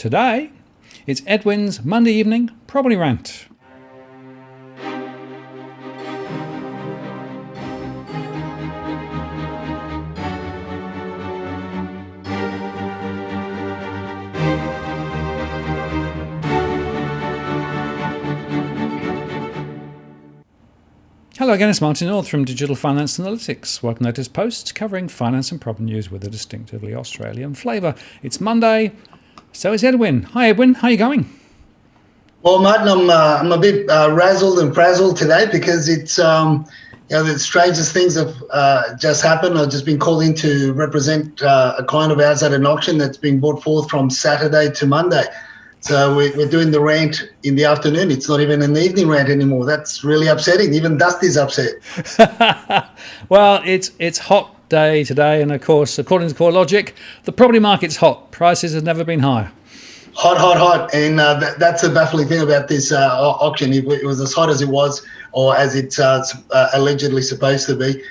today it's Edwin's Monday evening Property Rant. Hello again, it's Martin North from Digital Finance Analytics. Welcome to this post covering finance and property news with a distinctively Australian flavour. It's Monday, so is Edwin. Hi Edwin, how are you going? Well, Martin, I'm a bit razzled and frazzled today because it's the strangest things have just happened. I've just been called in to represent a client of ours at an auction that's been brought forth from Saturday to Monday. So we're doing the rant in the afternoon. It's not even an evening rant anymore. That's really upsetting. Even Dusty's upset. Well, it's hot day today, and of course, according to core logic, the property market's hot. Prices have never been higher. Hot. And that's the baffling thing about this auction. If it was as hot as it was, or as it's allegedly supposed to be,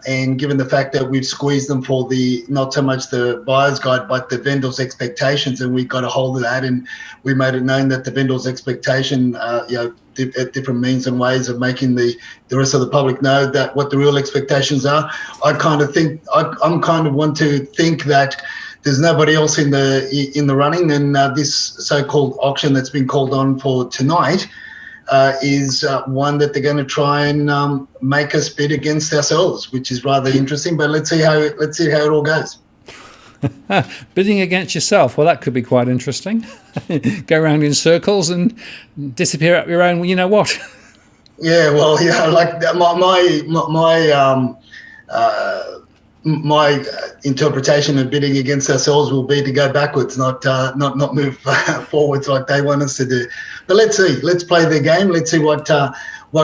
and given the fact that we've squeezed them for not so much the buyer's guide, but the vendor's expectations, and we got a hold of that, and we made it known that the vendor's expectation, different means and ways of making the rest of the public know that what the real expectations are. I'm kind of want to think that there's nobody else in the running, and this so-called auction that's been called on for tonight is one that they're going to try and make us bid against ourselves, which is rather interesting. But let's see how it all goes. Bidding against yourself, well, that could be quite interesting. Go around in circles and disappear up your own. You know what? Yeah, well, like my interpretation of bidding against ourselves will be to go backwards, not move forwards like they want us to do. But let's see. Let's play their game. Let's see what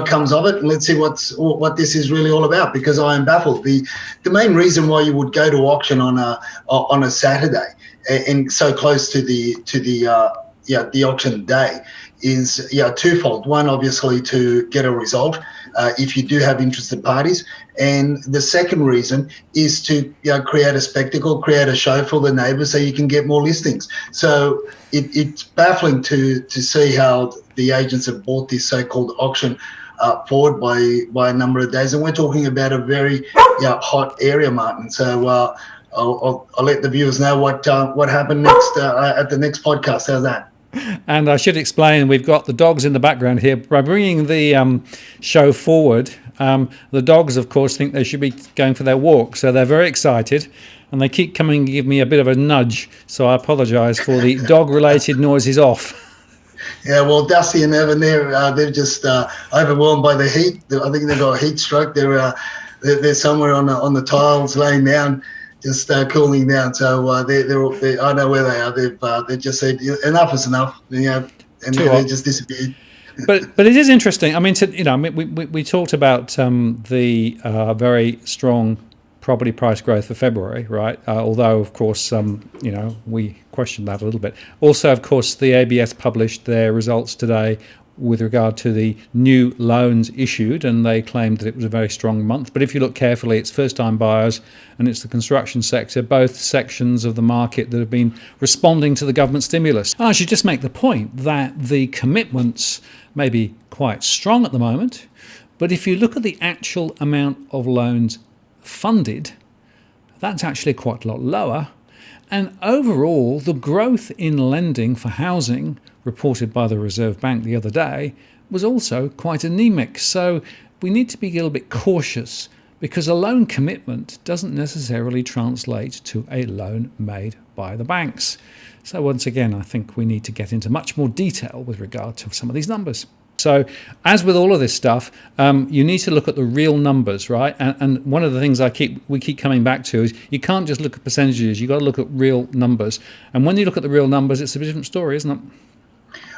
comes of it, and let's see what this is really all about. Because I am baffled. The main reason why you would go to auction on a Saturday and so close to the auction day is twofold. One, obviously, to get a result if you do have interested parties, and the second reason is to create a spectacle, create a show for the neighbours, so you can get more listings. So it's baffling to see how the agents have bought this so-called auction forward by a number of days, and we're talking about a very hot area, Martin. So I'll let the viewers know what happened next at the next podcast. How's that? And I should explain, we've got the dogs in the background here. By bringing the show forward, the dogs, of course, think they should be going for their walk. So they're very excited, and they keep coming and give me a bit of a nudge. So I apologise for the dog-related noises off. Yeah, well, Dusty and Evan, they're just overwhelmed by the heat. I think they've got a heat stroke. They're somewhere on the tiles laying down, just cooling down. So they're I know where they are. They just said enough is enough, and they just disappeared. But it is interesting. I mean, we talked about the very strong property price growth for February, right? Although, of course, we questioned that a little bit. Also, of course, the ABS published their results today with regard to the new loans issued, and they claimed that it was a very strong month. But if you look carefully, it's first-time buyers and it's the construction sector, both sections of the market that have been responding to the government stimulus. I should just make the point that the commitments may be quite strong at the moment, but if you look at the actual amount of loans funded, that's actually quite a lot lower. And overall, the growth in lending for housing reported by the Reserve Bank the other day was also quite anemic. So we need to be a little bit cautious, because a loan commitment doesn't necessarily translate to a loan made by the banks. So once again, I think we need to get into much more detail with regard to some of these numbers. So as with all of this stuff, you need to look at the real numbers, right? And one of the things we keep coming back to is you can't just look at percentages. You've got to look at real numbers. And when you look at the real numbers, it's a different story, isn't it?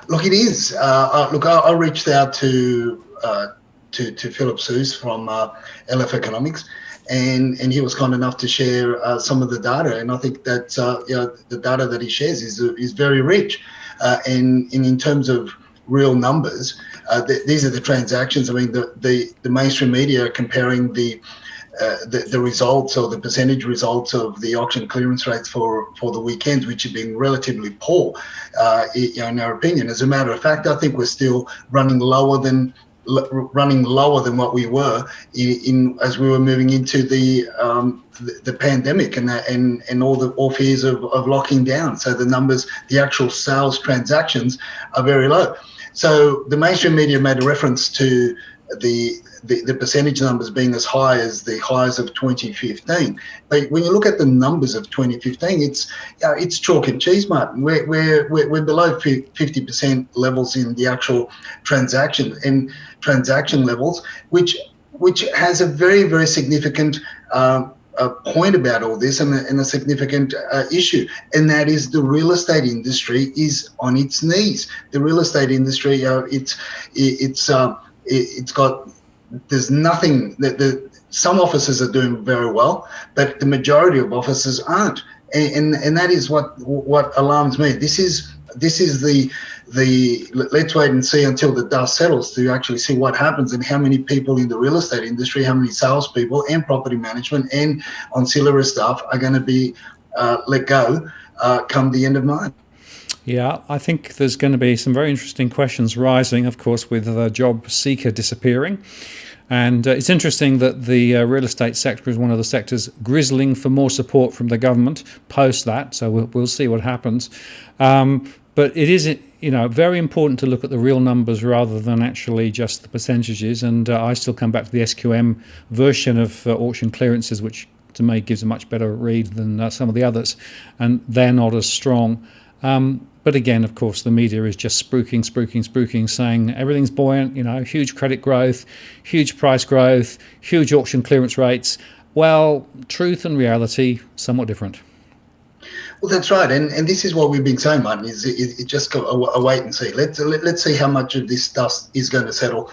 Look, it is. I reached out to Philip Seuss from LF Economics, and he was kind enough to share some of the data. And I think that the data that he shares is very rich. And in terms of real numbers, these are the transactions. I mean, the mainstream media are comparing the the results or the percentage results of the auction clearance rates for the weekends, which have been relatively poor, in our opinion. As a matter of fact, I think we're still running lower than what we were in as we were moving into the pandemic and all fears of locking down. So the numbers, the actual sales transactions, are very low. So the mainstream media made a reference to the percentage numbers being as high as the highs of 2015. But when you look at the numbers of 2015, it's chalk and cheese, Martin. We're below 50% levels in the actual transaction levels, which has a very, very significant a point about all this and a significant issue, and that is the real estate industry is on its knees. The real estate industry, it's got, there's nothing that some offices are doing very well, but the majority of offices aren't, and that is what alarms me. This is the let's wait and see until the dust settles to actually see what happens and how many people in the real estate industry, how many salespeople and property management and ancillary staff are going to be let go come the end of March. Yeah, I think there's going to be some very interesting questions rising, of course, with the job seeker disappearing. And it's interesting that the real estate sector is one of the sectors grizzling for more support from the government post that. So we'll see what happens. But it is, very important to look at the real numbers rather than actually just the percentages. And I still come back to the SQM version of auction clearances, which to me gives a much better read than some of the others. And they're not as strong. But again, of course, the media is just spruiking, saying everything's buoyant, huge credit growth, huge price growth, huge auction clearance rates. Well, truth and reality, somewhat different. Well, that's right, and this is what we've been saying, Martin. Is it just go a wait and see? Let's see how much of this dust is going to settle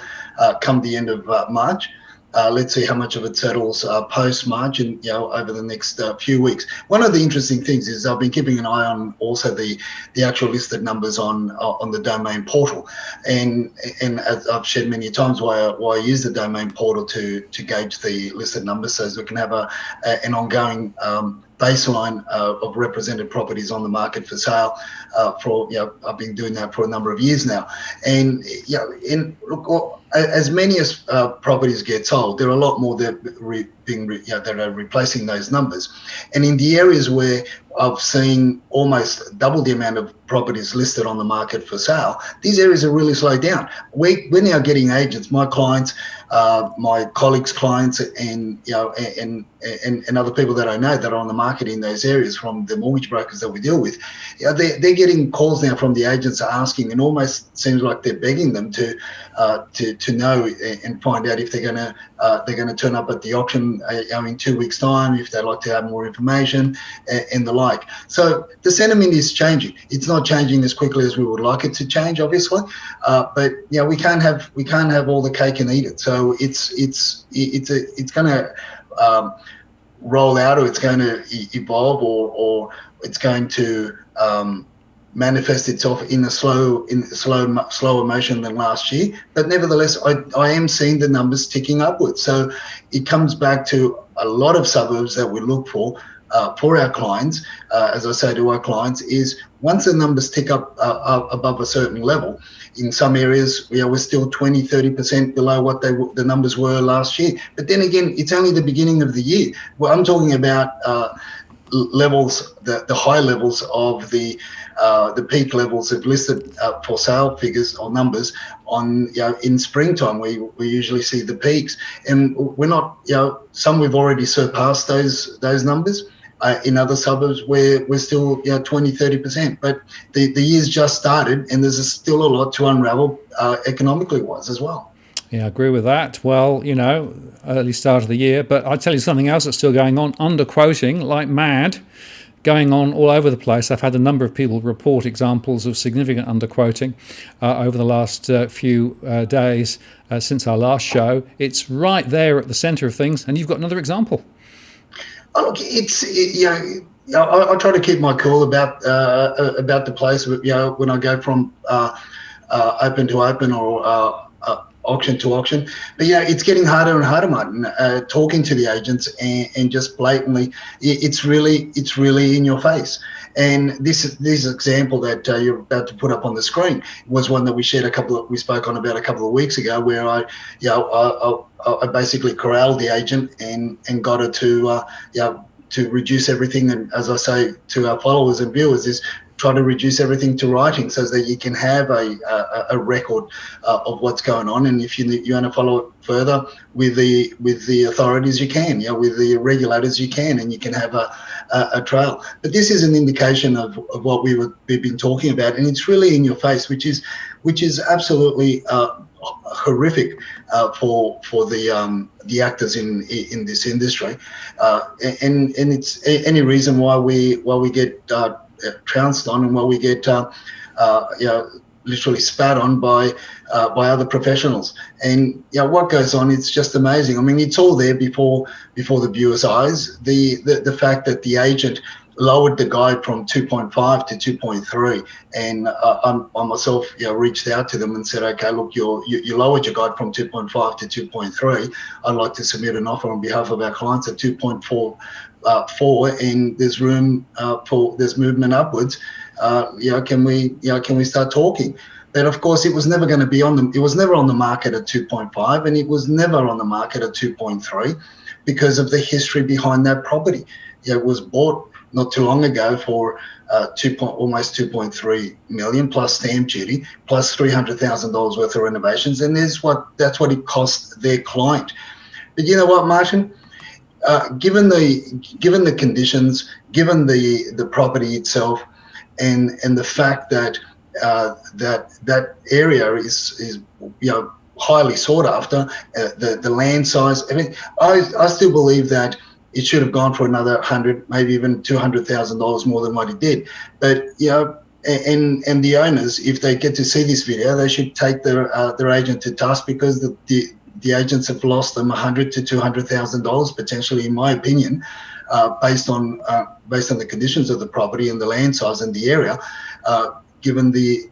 come the end of March. Let's see how much of it settles post-March and over the next few weeks. One of the interesting things is I've been keeping an eye on also the actual listed numbers on the domain portal, and as I've shared many times why I use the domain portal to gauge the listed numbers so as we can have an ongoing baseline of represented properties on the market for sale. I've been doing that for a number of years now, and look, as many as properties get sold, there are a lot more that are replacing those numbers. And in the areas where I've seen almost double the amount of properties listed on the market for sale, these areas are really slowed down. We're now getting agents, my clients, my colleagues' clients, and other people that I know that are on the market in those areas from the mortgage brokers that we deal with. They're getting calls now from the agents asking, and almost seems like they're begging them to know and find out if they're going to turn up at the auction in 2 weeks' time, if they'd like to have more information and the like. So the sentiment is changing. It's not changing as quickly as we would like it to change, obviously, but we can't have all the cake and eat it. So it's going to roll out, or it's going to evolve, or it's going to manifest itself in slower motion than last year. But nevertheless, I am seeing the numbers ticking upwards. So it comes back to a lot of suburbs that we look for our clients. As I say to our clients, is once the numbers tick up above a certain level, in some areas we're still 20-30% below what the numbers were last year. But then again, it's only the beginning of the year. Well, I'm talking about levels, the high levels of the peak levels of listed for sale figures or numbers on in springtime. We usually see the peaks, and we're not some we've already surpassed those numbers. In other suburbs where we're still 20-30%, but the year's just started and there's still a lot to unravel economically wise as well. Yeah, I agree with that. Well, early start of the year, but I'll tell you something else that's still going on, underquoting like mad, going on all over the place. I've had a number of people report examples of significant underquoting over the last few days since our last show. It's right there at the centre of things, and you've got another example. Oh, look, I try to keep my cool about the place. When I go from open to open or auction to auction. But yeah, it's getting harder and harder, Martin. Talking to the agents and just blatantly, it's really in your face. And this example that you're about to put up on the screen was one that we spoke on about a couple of weeks ago, where I basically corralled the agent and got her to reduce everything. And as I say to our followers and viewers, is try to reduce everything to writing so that you can have a record of what's going on. And if you want to follow it further with the authorities, you can, with the regulators, you can, and you can have a trail. But this is an indication of what we've been talking about, and it's really in your face, which is absolutely horrific for the actors in this industry, and it's any reason why we get trounced on, and why we get literally spat on by other professionals. And what goes on, it's just amazing. I mean, it's all there before the viewer's eyes. The fact that the agent lowered the guide from 2.5 to 2.3, and I myself reached out to them and said, okay, look, you lowered your guide from 2.5 to 2.3. I'd like to submit an offer on behalf of our clients at 2.4, and there's room there's movement upwards. Can we start talking? But of course, it was never going to be it was never on the market at 2.5, and it was never on the market at 2.3 because of the history behind that property. It was bought not too long ago for almost 2.3 million plus stamp duty plus $300,000 worth of renovations, and that's what it cost their client. But you know what, Martin? Given the conditions, given the property itself, and the fact that that area is highly sought after, the land size. I mean, I still believe that it should have gone for another 100, maybe even $200,000 more than what it did. But and the owners, if they get to see this video, they should take their agent to task, because the agents have lost them $100,000 to $200,000 potentially, in my opinion, based on the conditions of the property and the land size and the area, given the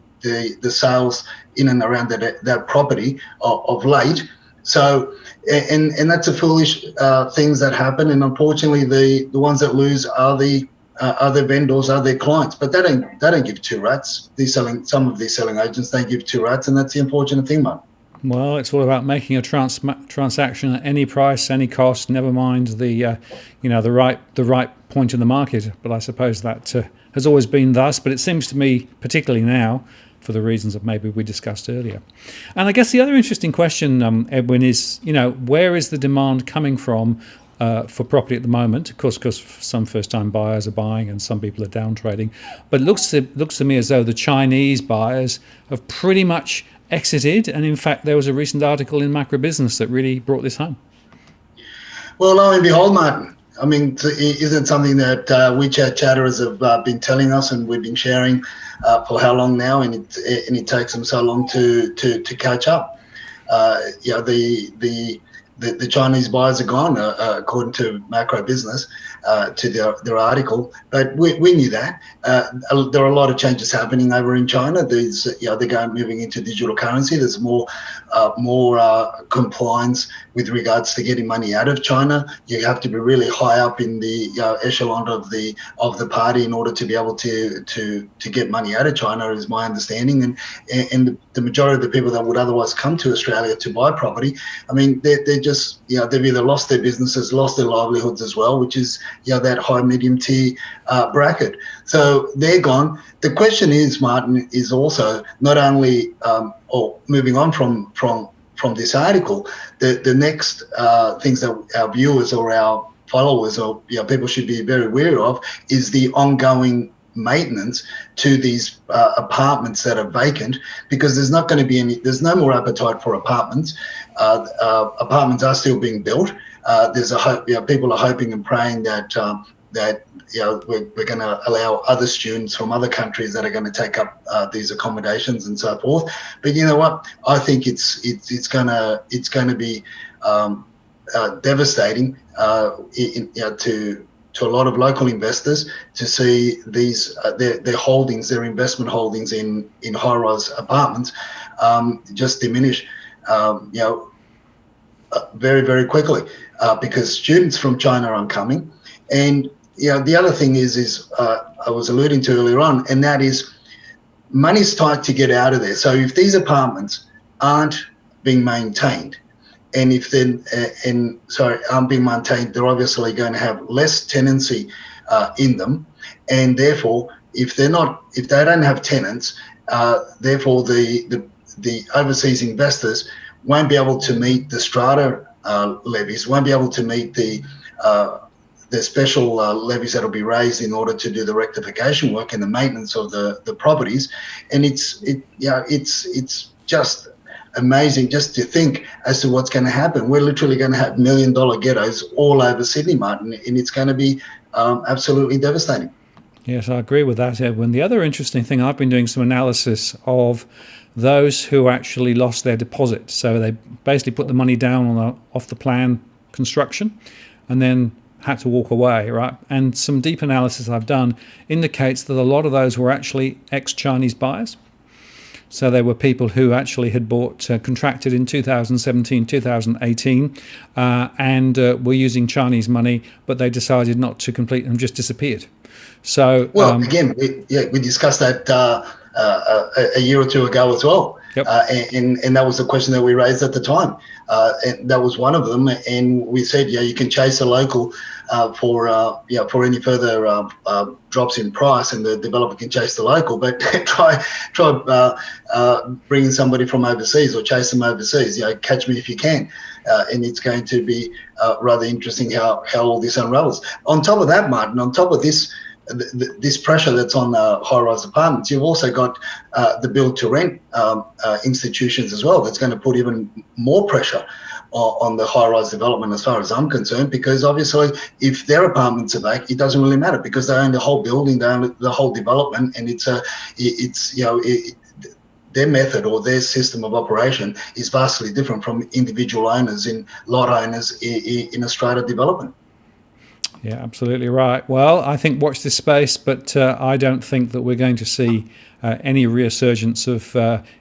sales in and around that property of late. So, and that's a foolish things that happen, and unfortunately, the ones that lose are the vendors, are their clients. But they don't give two rats. Some of these selling agents don't give two rats, and that's the unfortunate thing, mate. Well, it's all about making a transaction at any price, any cost. Never mind the right point in the market. But I suppose that has always been thus. But it seems to me, particularly now, for the reasons that maybe we discussed earlier. And I guess the other interesting question, Edwin, is where is the demand coming from for property at the moment? Of course, because some first-time buyers are buying and some people are down trading. But it looks to me as though the Chinese buyers have pretty much exited, and in fact there was a recent article in Macro Business that really brought this home. Well, lo and behold, Martin, I mean, isn't something that WeChat chatters have been telling us, and we've been sharing for how long now, and it takes them so long to catch up. The Chinese buyers are gone, according to Macro Business, to their article. But we knew that. There are a lot of changes happening over in China. They're moving into digital currency. There's more compliance with regards to getting money out of China. You have to be really high up in the echelon of the party in order to be able to get money out of China, is my understanding. And the majority of the people that would otherwise come to Australia to buy property, I mean, they're just they've either lost their businesses, lost their livelihoods as well, which is that high medium tier bracket. So they're gone. The question is, Martin, is also not only or moving on from this article, the next things that our viewers or our followers or people should be very aware of is the ongoing maintenance to these apartments that are vacant, because there's not going to be there's no more appetite for apartments. Apartments are still being built. There's a hope, people are hoping and praying that we're going to allow other students from other countries that are going to take up these accommodations and so forth. But you know what? I think it's going to be devastating to a lot of local investors to see these their holdings, their investment holdings in high-rise apartments just diminish. you know, very, very quickly because students from China are coming. And, you know, the other thing is I was alluding to earlier on, and that is money's tight to get out of there. So if these apartments aren't being maintained, and if then aren't being maintained, they're obviously going to have less tenancy in them, and therefore, if they don't have tenants, therefore the overseas investors won't be able to meet the strata levies, won't be able to meet the special levies that will be raised in order to do the rectification work and the maintenance of the properties. And it's just amazing just to think as to what's going to happen. We're literally going to have $1 million ghettos all over Sydney, Martin, and it's going to be absolutely devastating. Yes, I agree with that, Edwin. The other interesting thing, I've been doing some analysis of those who actually lost their deposit. So they basically put the money down on off the plan construction and then had to walk away, right? And some deep analysis I've done indicates that a lot of those were actually ex-Chinese buyers. So they were people who actually had bought, contracted in 2017, 2018, and were using Chinese money, but they decided not to complete and just disappeared. So, again, we discussed that a year or two ago as well. Yep. And that was the question that we raised at the time. And that was one of them. And we said, you can chase a local for any further drops in price, and the developer can chase the local, but try bringing somebody from overseas or chase them overseas. Catch me if you can. And it's going to be rather interesting how all this unravels. On top of that, Martin, on top of this pressure that's on high-rise apartments, you've also got the build-to-rent institutions as well. That's going to put even more pressure on the high-rise development, as far as I'm concerned, because obviously if their apartments are back, it doesn't really matter because they own the whole building, they own the whole development, and their method or their system of operation is vastly different from individual owners and lot owners in a strata development. Yeah, absolutely right. Well, I think watch this space, but I don't think that we're going to see any resurgence of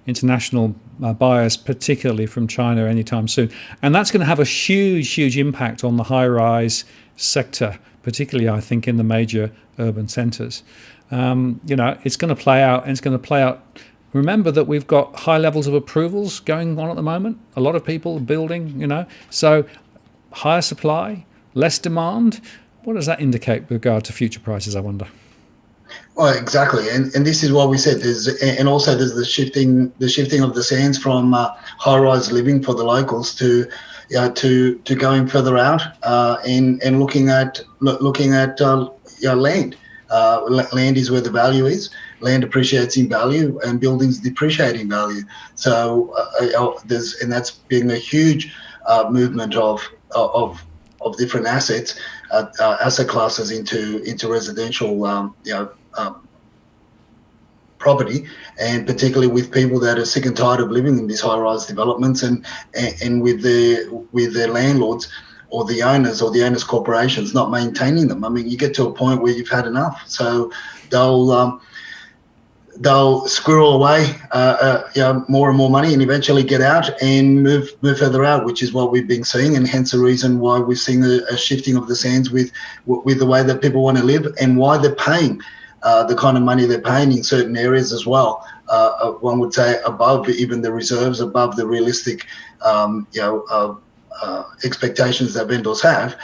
international buyers, particularly from China, anytime soon. And that's going to have a huge, huge impact on the high-rise sector, particularly, I think, in the major urban centres. It's going to play out, and it's going to play out. Remember that we've got high levels of approvals going on at the moment. A lot of people building, so higher supply, less demand. What does that indicate with regard to future prices, I wonder? Well, exactly, and this is what we said. There's the shifting of the sands from high-rise living for the locals to going further out and looking at land. Land is where the value is. Land appreciates in value, and buildings depreciate in value. So that's been a huge movement of different assets. Asset classes into residential property, and particularly with people that are sick and tired of living in these high-rise developments, and with their landlords or the owners corporations not maintaining them. I mean, you get to a point where you've had enough, so they'll squirrel away more and more money and eventually get out and move further out, which is what we've been seeing, and hence the reason why we're seeing a shifting of the sands with the way that people want to live and why they're paying the kind of money they're paying in certain areas as well. One would say above even the reserves, above the realistic expectations that vendors have,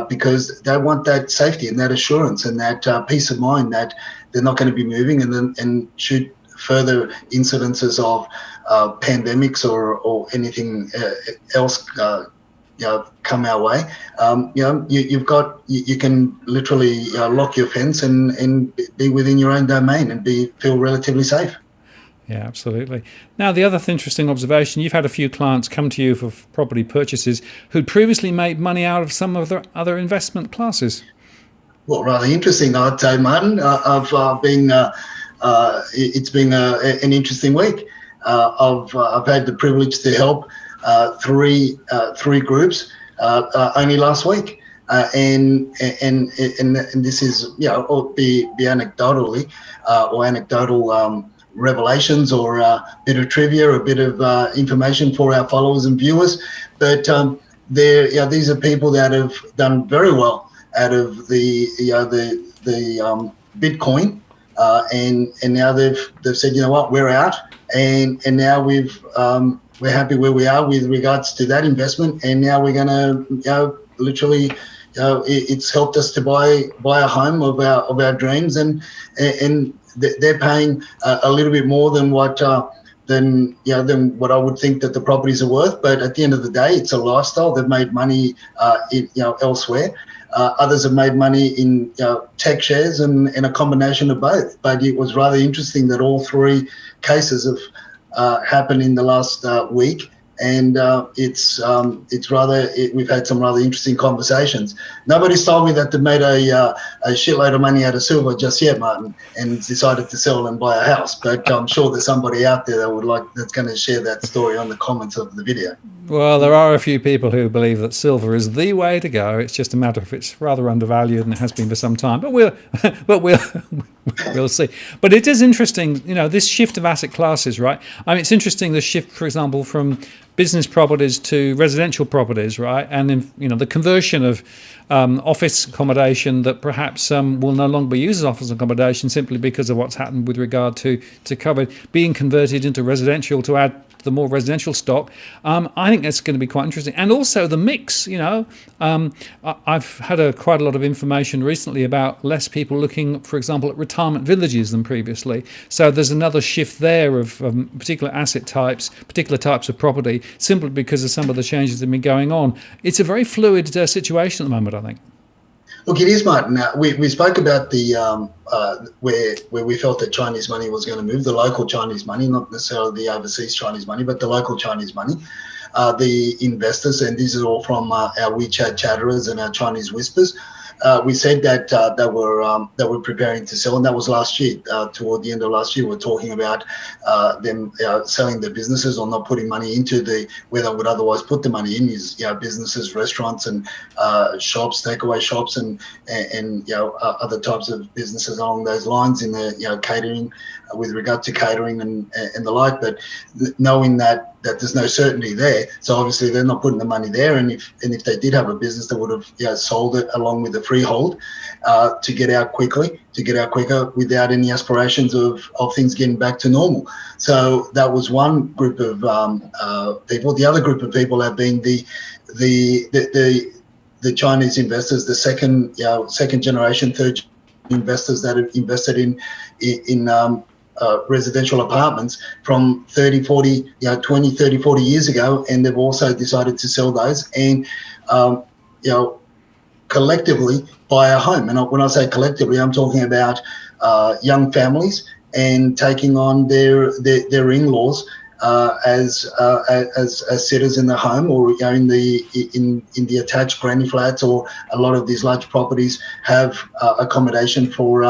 because they want that safety and that assurance and that peace of mind that they're not going to be moving, and should further incidences of pandemics or anything else come our way, you can literally lock your fence and be within your own domain and feel relatively safe. Yeah, absolutely. Now, the other interesting observation, you've had a few clients come to you for property purchases who'd previously made money out of some of their other investment classes. Well, rather interesting, I'd say, Martin. It's been an interesting week. I've had the privilege to help three groups only last week, and this is be anecdotally or anecdotal revelations or a bit of trivia, a bit of information for our followers and viewers. But these are people that have done very well out of the Bitcoin, and now they've said, you know what, we're out, and now we're happy where we are with regards to that investment, and now we're going to literally. It's helped us to buy a home of our dreams, and they're paying a little bit more than what than what I would think that the properties are worth. But at the end of the day, it's a lifestyle. They've made money elsewhere. Others have made money in tech shares and a combination of both. But it was rather interesting that all three cases have happened in the last week. And we've had some rather interesting conversations. Nobody's told me that they made a shitload of money out of silver just yet, Martin, and decided to sell and buy a house. But I'm sure there's somebody out there that's going to share that story on the comments of the video. Well, there are a few people who believe that silver is the way to go. It's just a matter of it's rather undervalued, and it has been for some time. But we'll see. But it is interesting, this shift of asset classes, right? I mean, it's interesting the shift, for example, from business properties to residential properties, right? And the conversion of office accommodation that perhaps will no longer be used as office accommodation simply because of what's happened with regard to COVID being converted into residential to add the more residential stock. I think that's going to be quite interesting. And also the mix, I've had quite a lot of information recently about less people looking, for example, at retirement villages than previously. So there's another shift there of particular asset types, particular types of property, simply because of some of the changes that have been going on. It's a very fluid situation at the moment, I think. Look, it is, Martin. We spoke about the where we felt that Chinese money was going to move, the local Chinese money, not necessarily the overseas Chinese money, but the local Chinese money. The investors, and these are all from our WeChat chatterers and our Chinese whispers. We said that they were preparing to sell, and that was last year. Toward the end of last year, we were talking about them selling their businesses or not putting money into where they would otherwise put the money in, is businesses, restaurants, and shops, takeaway shops, and other types of businesses along those lines in the catering, with regard to catering and the like. But knowing that there's no certainty there, so obviously they're not putting the money there. And if they did have a business, they would have sold it along with the freehold to get out quicker without any aspirations of things getting back to normal. So that was one group of people. The other group of people have been the Chinese investors, the second generation, third investors that have invested in residential apartments from 30, 40 years ago, and they've also decided to sell those and collectively buy a home. And when I say collectively, I'm talking about young families and taking on their in-laws as sitters in the home, or in the attached granny flats, or a lot of these large properties have accommodation for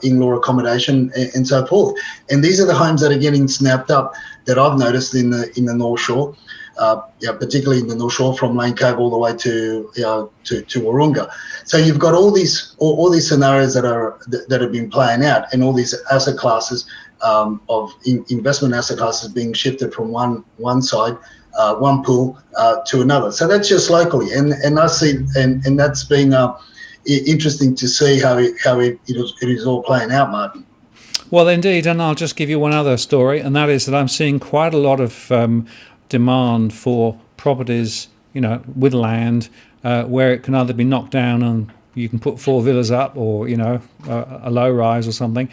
in-law accommodation and so forth. And these are the homes that are getting snapped up that I've noticed in the North Shore, particularly in the North Shore from Lane Cove all the way to Wahroonga. So you've got all these scenarios that have been playing out, and all these asset classes of investment asset classes being shifted from one side, one pool to another. So that's just locally, and I see, and that's been interesting to see how it is all playing out, Martin. Well, indeed, and I'll just give you one other story, and that is that I'm seeing quite a lot of demand for properties, with land where it can either be knocked down and you can put 4 villas up, or a low rise or something.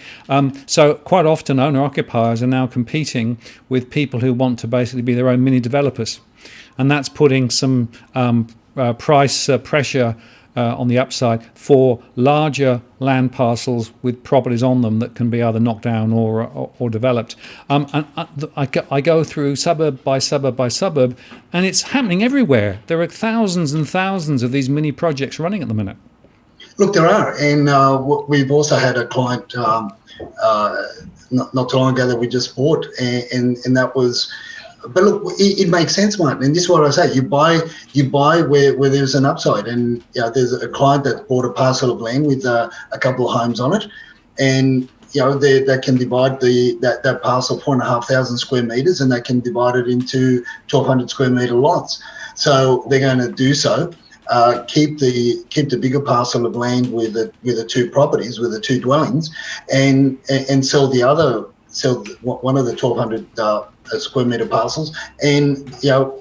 So quite often owner occupiers are now competing with people who want to basically be their own mini developers, and that's putting some price pressure on the upside for larger land parcels with properties on them that can be either knocked down or developed. And I go through suburb by suburb by suburb, and it's happening everywhere. There are thousands and thousands of these mini projects running at the minute. Look, there are, and we've also had a client not too long ago that we just bought, and that was. But look, it makes sense, Martin. And this is what I say: you buy where there's an upside. And there's a client that bought a parcel of land with a couple of homes on it, and they can divide that parcel 4,500 square meters, and they can divide it into 1,200 square meter lots. So they're going to do so. Keep the bigger parcel of land with the two properties, with the two dwellings, and sell one of the 1,200 square meter parcels, and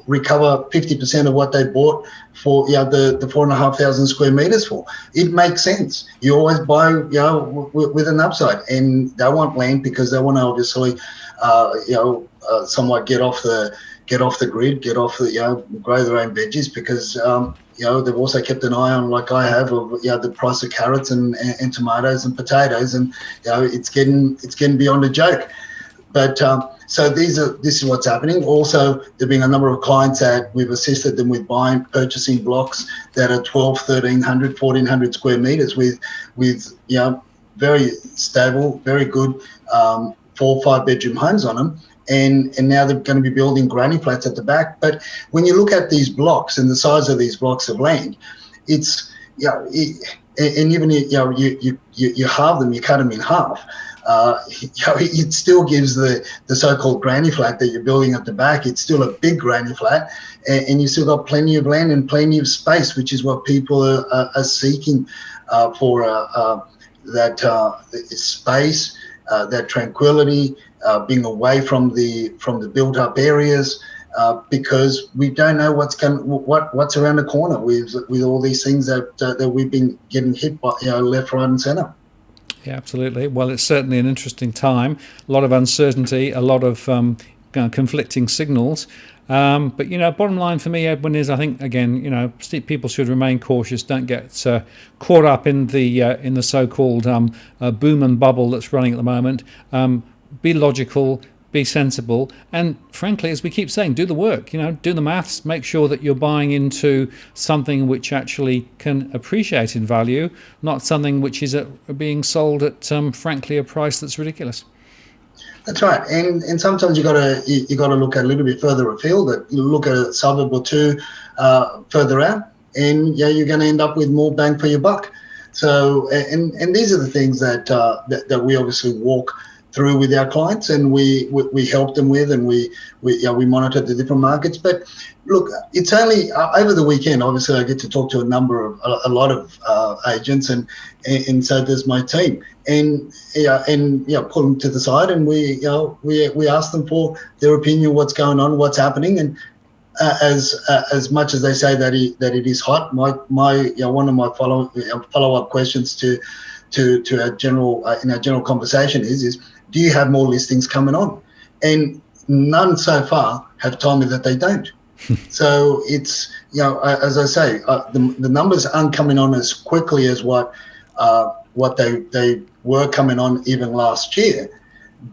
recover 50% of what they bought for the 4,500 square meters for. It makes sense. You always buy with an upside, and they want land because they want to obviously somewhat get off the grid, grow their own veggies, because they've also kept an eye on, like I have, of the price of carrots and tomatoes and potatoes, and it's getting beyond a joke. But so this is what's happening. Also, there being a number of clients that we've assisted them with purchasing blocks that are 1,200, 1,300, 1,400 square meters with very stable, very good 4 or 5 bedroom homes on them. And now they're going to be building granny flats at the back. But when you look at these blocks and the size of these blocks of land, it's and even you halve them, you cut them in half. It still gives the so-called granny flat that you're building at the back. It's still a big granny flat, and you've still got plenty of land and plenty of space, which is what people are seeking for. That space, that tranquility, being away from the built-up areas, because we don't know what's around the corner with all these things that we've been getting hit by, left, right, and centre. Yeah, absolutely. Well, it's certainly an interesting time. A lot of uncertainty, a lot of conflicting signals. But bottom line for me, Edwin, is I think again, people should remain cautious. Don't get caught up in the so-called boom and bubble that's running at the moment. Be logical, be sensible, and frankly, as we keep saying, do the work. Do the maths. Make sure that you're buying into something which actually can appreciate in value, not something which is being sold at frankly a price that's ridiculous. That's right, and sometimes you got to look a little bit further afield. You look at a suburb or two further out, and you're going to end up with more bang for your buck. So, and these are the things that we obviously walk through with our clients, and we help them with, and we monitor the different markets. But look, it's only over the weekend. Obviously, I get to talk to a lot of agents, and so does my team. And pull them to the side, and we ask them for their opinion, what's going on, what's happening, and as much as they say that it is hot, one of my follow up questions to our general conversation is do you have more listings coming on? And none so far have told me that they don't. So it's as I say, the numbers aren't coming on as quickly as what they were coming on even last year,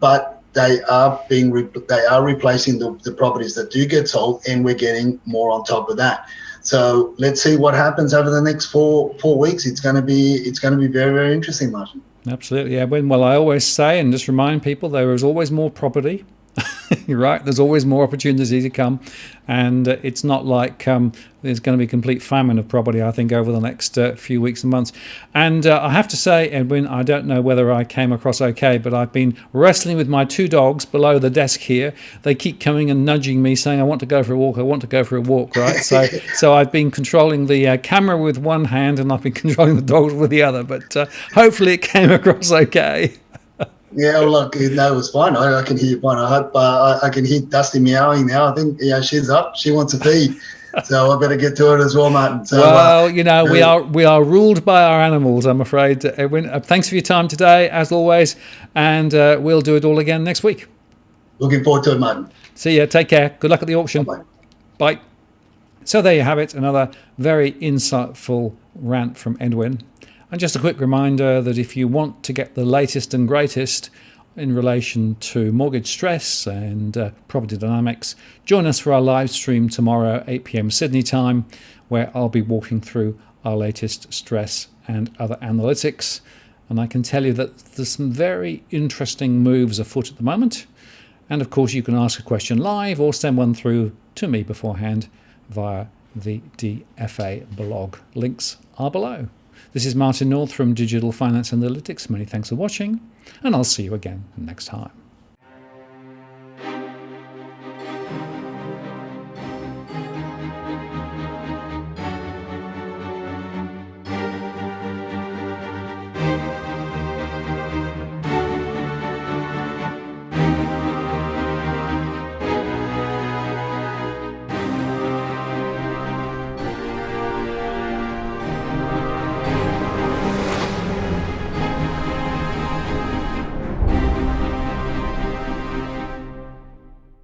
but they are replacing the properties that do get sold, and we're getting more on top of that. So let's see what happens over the next four weeks. It's going to be very, very interesting, Martin. Absolutely, Edwin. Well, I always say and just remind people there is always more property. You're right. There's always more opportunity to come, and it's not like there's going to be complete famine of property, I think, over the next few weeks and months. And I have to say, Edwin, I don't know whether I came across okay, but I've been wrestling with my 2 dogs below the desk here. They keep coming and nudging me, saying, I want to go for a walk, right? So I've been controlling the camera with one hand, and I've been controlling the dogs with the other, but hopefully it came across okay. Yeah, well, look, no, it was fine. I can hear you fine. I hope I can hear Dusty meowing now. I think she's up. She wants a feed, so I better get to it as well, Martin. So, well, we are ruled by our animals, I'm afraid. Edwin, thanks for your time today, as always, and we'll do it all again next week. Looking forward to it, Martin. See ya. Take care. Good luck at the auction. Bye. Bye. So there you have it. Another very insightful rant from Edwin. And just a quick reminder that if you want to get the latest and greatest in relation to mortgage stress and property dynamics, join us for our live stream tomorrow, 8 p.m. Sydney time, where I'll be walking through our latest stress and other analytics. And I can tell you that there's some very interesting moves afoot at the moment. And of course, you can ask a question live or send one through to me beforehand via the DFA blog. Links are below. This is Martin North from Digital Finance Analytics. Many thanks for watching, and I'll see you again next time.